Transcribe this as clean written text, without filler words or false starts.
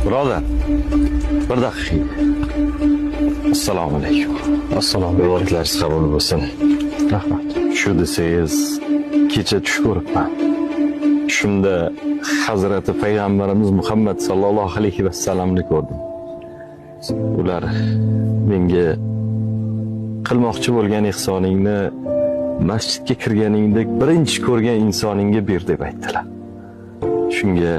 Birodar, bir daqiqa. Assalomu alaykum. Assalomu alaykum. Vaqtlaringiz qabul bo'lsin. Rahmat. Shu desangiz, kecha tush ko'ribman. Shunda Hazrati Payg'ambarimiz Muhammad sallallohu alayhi vasallamni ko'rdim. Ular menga qilmoqchi bo'lgan ihsoningni masjidga kirganingdek birinchi ko'rgan insoningga ber deb aytdilar. Shunga